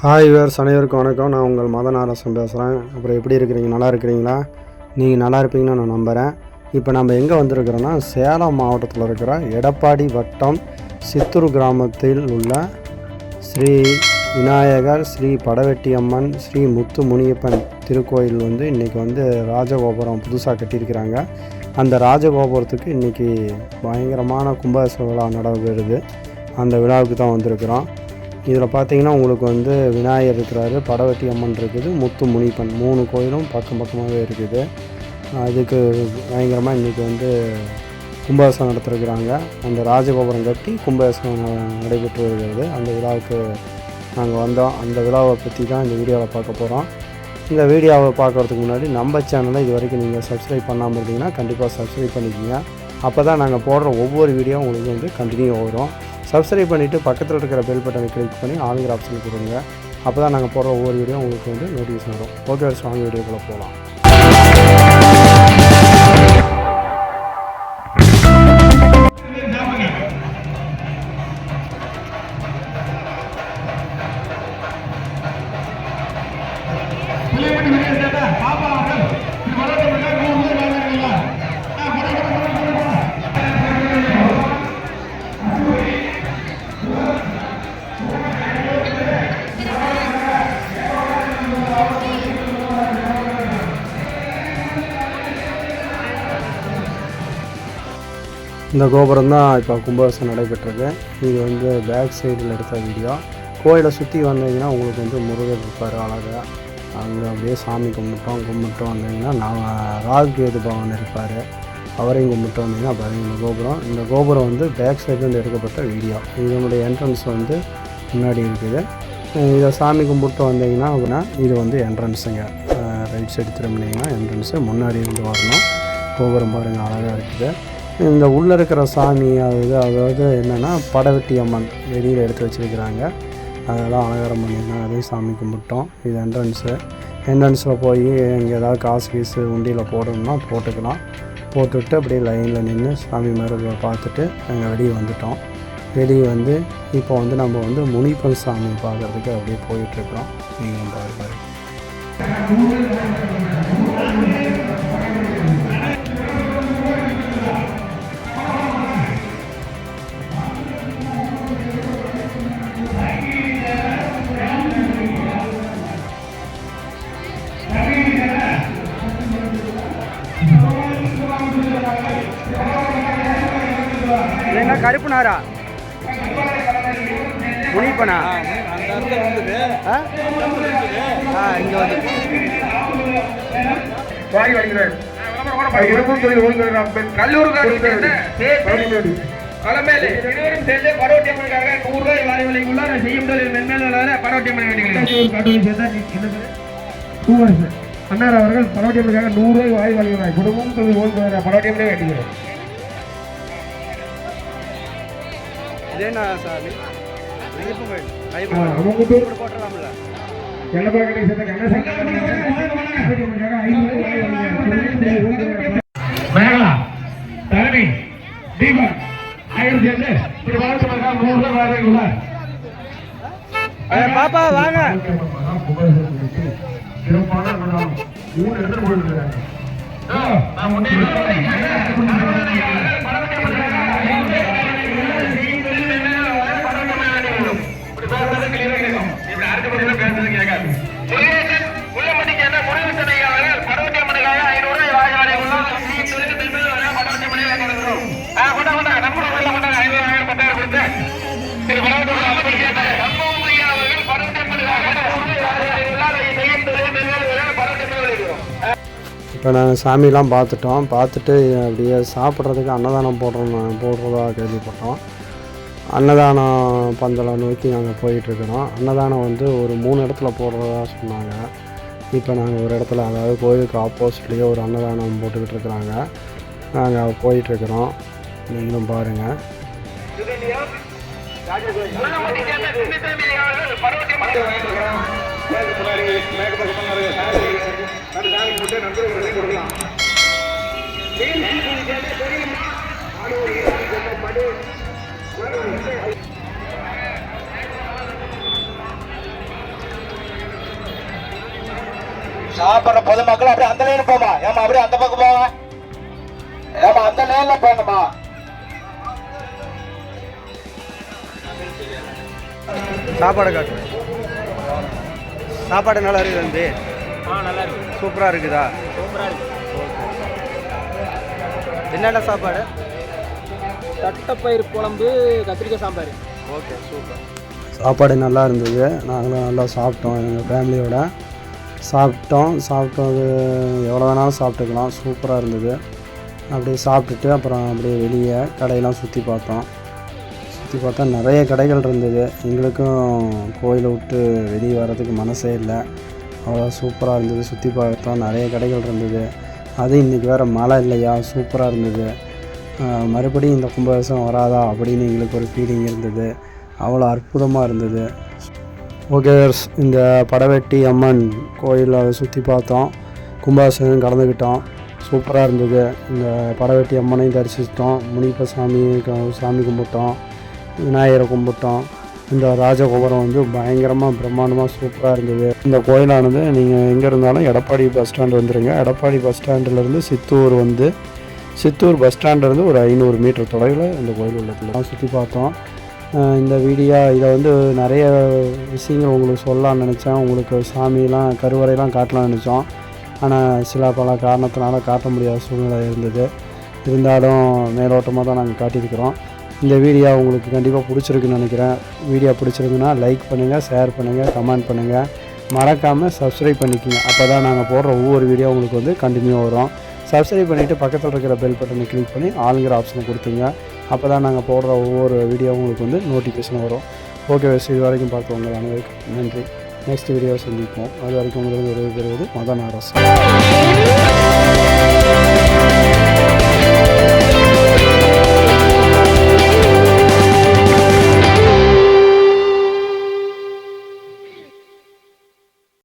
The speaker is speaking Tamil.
ஹாய் வியூவர்ஸ், அனைவருக்கும் வணக்கம். நான் உங்கள் மதன் அரசன் பேசுகிறேன். அப்புறம் எப்படி இருக்கிறீங்க? நல்லா இருக்கிறீங்களா? நீங்கள் நல்லா இருப்பீங்கன்னு நான் நம்புகிறேன். இப்போ நம்ம எங்கே வந்திருக்கிறோன்னா, சேலம் மாவட்டத்தில் இருக்கிற எடப்பாடி வட்டம் சித்தூர் கிராமத்தில் உள்ள ஸ்ரீ விநாயகர், ஸ்ரீ படவெட்டியம்மன், ஸ்ரீ முத்து முனியப்பன் திருக்கோயில் இன்றைக்கி ராஜகோபுரம் புதுசாக கட்டியிருக்கிறாங்க. அந்த ராஜகோபுரத்துக்கு இன்றைக்கி பயங்கரமான கும்பாபிஷேக விழா நடைபெறுது. அந்த விழாவுக்கு தான் வந்திருக்கிறோம். இதில் பார்த்தீங்கன்னா உங்களுக்கு விநாயகர் இருக்கிறாரு, படவெட்டி அம்மன் இருக்குது, முத்து முனிப்பன் 3 கோயிலும் பக்கமாகவே இருக்குது. அதுக்கு பயங்கரமாக இன்றைக்கி கும்பாபிஷேகம் நடத்திருக்கிறாங்க. அந்த ராஜகோபுரம் கட்டி கும்பாபிஷேகம் நடைபெற்று வருகிறது. அந்த விழாவுக்கு நாங்கள் வந்தோம். அந்த விழாவை பற்றி தான் இந்த வீடியோவில் பார்க்க போகிறோம். இந்த வீடியோவை பார்க்குறதுக்கு முன்னாடி நம்ம சேனலை இது வரைக்கும் நீங்கள் சப்ஸ்கிரைப் பண்ணாமல் இருந்தீங்கன்னா கண்டிப்பாக சப்ஸ்கிரைப் பண்ணிக்கோங்க. அப்போ தான் நாங்கள் போடுற ஒவ்வொரு வீடியோ உங்களுக்கு கண்டினியூ வரும். சப்ஸ்கிரைப் பண்ணிவிட்டு பக்கத்தில் இருக்கிற பெல் பட்டனை கிளிக் பண்ணி ஆளுங்கிற ஆப்ஷன் கொடுங்க. அப்போ தான் நாங்கள் போடுற ஒவ்வொரு வீடியோ உங்களுக்கு நோட்டிஃபிகேஷன் வரும். ஓகே, வாங்க வீடியோக்குள்ளே போகலாம். இந்த கோபுரம் தான் இப்போ கும்பாபிஷேகம் நடைபெற்றது. இது பேக் சைடில் எடுத்த வீடியோ. கோயிலை சுற்றி வந்தீங்கன்னா உங்களுக்கு முருகர் இருப்பார் அழகாக. அங்கே அப்படியே சாமி கும்பிட்டு வந்தீங்கன்னா ராகு கேது பகவான் இருப்பார், அவரையும் கும்பிட்டு வந்தீங்கன்னா பாருங்கள் இந்த கோபுரம் பேக் சைட்லேருந்து எடுக்கப்பட்ட வீடியோ. இதனுடைய என்ட்ரன்ஸ் முன்னாடி இருக்குது. இதை சாமி கும்பிட்டு வந்தீங்கன்னா அப்படின்னா இது என்ட்ரன்ஸுங்க. ரைட் சைடு திரும்பினீங்கன்னா என்ட்ரன்ஸு, முன்னாடி இருந்து வரணும். கோபுரம் பாருங்கள் அழகாக இருக்குது. இந்த உள்ளே இருக்கிற சாமி அதாவது என்னென்னா படவெட்டி அம்மன் வெளியில் எடுத்து வச்சுருக்கிறாங்க. அதெல்லாம் அலங்காரம் பண்ணியிருக்காங்க. அதையும் சாமி கும்பிட்டோம். இது என்ட்ரன்ஸில் போய் இங்கே ஏதாவது காசு உண்டியில் போடணும்னா போட்டுக்கலாம். போட்டுவிட்டு அப்படியே லைனில் நின்று சாமி மேலே பார்த்துட்டு நாங்கள் வெளியே வந்துட்டோம். வெளியே இப்போ நம்ம முனிப்பன் சாமி பார்க்குறதுக்கு அப்படியே போயிட்டுருக்குறோம். நீங்கள் பாருங்கள். இல்லைங்க, கருப்புனாரா முனிப்பனா இங்கே அண்ணார் அவர்கள் பரவட்டியம்மனுக்காக 100 ரூபாய் வாய் வழங்குகிறார். குடும்பம் பரவட்டியம்மனே வேண்டிக்கிறோம். பாப்பா வாங்க. சிறப்பான 3 இடத்துல போயிருக்காங்க. இப்போ நாங்கள் சாமிலாம் பார்த்துட்டு அப்படியே சாப்பிட்றதுக்கு அன்னதானம் போடுறதா கேள்விப்பட்டோம். அன்னதானம் பந்தலை நோக்கி நாங்கள் போயிட்டுருக்கிறோம். அன்னதானம் ஒரு 3 இடத்துல போடுறதா சொன்னாங்க. இப்போ நாங்கள் ஒரு இடத்துல, அதாவது கோயிலுக்கு ஆப்போசிட்லேயே ஒரு அன்னதானம் போட்டுக்கிட்டு இருக்கிறாங்க. நாங்கள் போயிட்டுருக்குறோம். நீங்களும் பாருங்கள். சாப்பிட்ற பொதுமக்கள் அப்படியே அந்த லைன் போமா. ஏமா அப்படியே அந்த பக்கம் போங்க. ஏமா அந்த லைன்ல போங்கம்மா. சாப்பாடு காட்டு. சாப்பாடு நல்லா இருக்குது தம்பி. நல்லா இருக்கு. சூப்பராக இருக்குதா? சூப்பராக இருக்கு. என்னென்ன சாப்பாடு? தட்டைப்பயிறு குழம்பு, கத்திரிக்காய் சாம்பார். Okay, super. சாப்பாடு நல்லா இருந்தது. நாங்களும் நல்லா சாப்பிட்டோம். எங்கள் ஃபேமிலியோட சாப்பிட்டோம். அது எவ்வளோ வேணாலும் சாப்பிட்டுக்கலாம். சூப்பராக இருந்தது. அப்படியே சாப்பிட்டுட்டு அப்புறம் அப்படியே வெளியே கடையெல்லாம் சுற்றி பார்த்தோம். சுற்றி பார்த்தா நிறைய கடைகள் இருந்தது. எங்களுக்கும் கோயிலை விட்டு வெளியே வர்றதுக்கு மனசே இல்லை. அவ்வளோ சூப்பராக இருந்தது. சுற்றி பார்த்தோம், நிறைய கடைகள் இருந்தது. அது இன்றைக்கி வேறு மழை இல்லையா, சூப்பராக இருந்தது. மறுபடியும் இந்த கும்பாபிஷேகம் வராதா அப்படின்னு எங்களுக்கு ஒரு ஃபீலிங் இருந்தது. அவ்வளோ அற்புதமாக இருந்தது. ஓகே, இந்த படவெட்டி அம்மன் கோயிலில் அதை சுற்றி பார்த்தோம். கும்பாபிஷேகம் கலந்துக்கிட்டோம். சூப்பராக இருந்தது. இந்த படவெட்டி அம்மனையும் தரிசிச்சிட்டோம். முனிப்ப சாமி கும்பிட்டோம். விநாயகரை கும்பிட்டோம். இந்த ராஜகோபுரம் வந்து பயங்கரமாக பிரம்மாண்டமாக சூப்பராக இருந்தது. இந்த கோயிலானது நீங்கள் எங்கே இருந்தாலும் எடப்பாடி பஸ் ஸ்டாண்டு வந்துடுங்க. எடப்பாடி பஸ் ஸ்டாண்டிலேருந்து சித்தூர் பஸ் ஸ்டாண்ட்லேருந்து ஒரு 500 மீட்டர் தொலைவில் இந்த கோயில் உள்ளது. சுற்றி பார்த்தோம். இந்த இதை வந்து நிறைய விஷயங்கள் உங்களுக்கு சொல்லலாம்னு நினச்சேன். உங்களுக்கு சாமியெலாம் கருவறையெல்லாம் காட்டலாம்னு நினச்சோம். ஆனால் சில பல காரணத்தினால காட்ட முடியாத சூழ்நிலை இருந்தது. இருந்தாலும் மேலோட்டமாக தான் நாங்கள் காட்டியிருக்கிறோம். இந்த வீடியோ உங்களுக்கு கண்டிப்பாக பிடிச்சிருக்குன்னு நினைக்கிறேன். வீடியோ பிடிச்சிருக்குன்னா லைக் பண்ணுங்கள், ஷேர் பண்ணுங்கள், கமெண்ட் பண்ணுங்கள். மறக்காமல் சப்ஸ்கிரைப் பண்ணிக்கோங்க. அப்போ தான் நாங்கள் போடுற ஒவ்வொரு வீடியோ உங்களுக்கு வந்து கண்டினியூ வரும். சப்ஸ்கிரைப் பண்ணிவிட்டு பக்கத்தில் இருக்கிற பெல் பட்டனை கிளிக் பண்ணி ஆளுங்கிற ஆப்ஷனை கொடுத்துங்க. அப்போ தான் நாங்கள் போடுற ஒவ்வொரு வீடியோ உங்களுக்கு வந்து நோட்டிஃபிகேஷன் வரும். ஓகே, இது வரைக்கும் பார்த்தவங்க அனைவருக்கும் நன்றி. நெக்ஸ்ட் வீடியோவை சந்திப்போம். அது வரைக்கும் உங்களுக்கு விரைவு பெறுவது மதன் அரசு.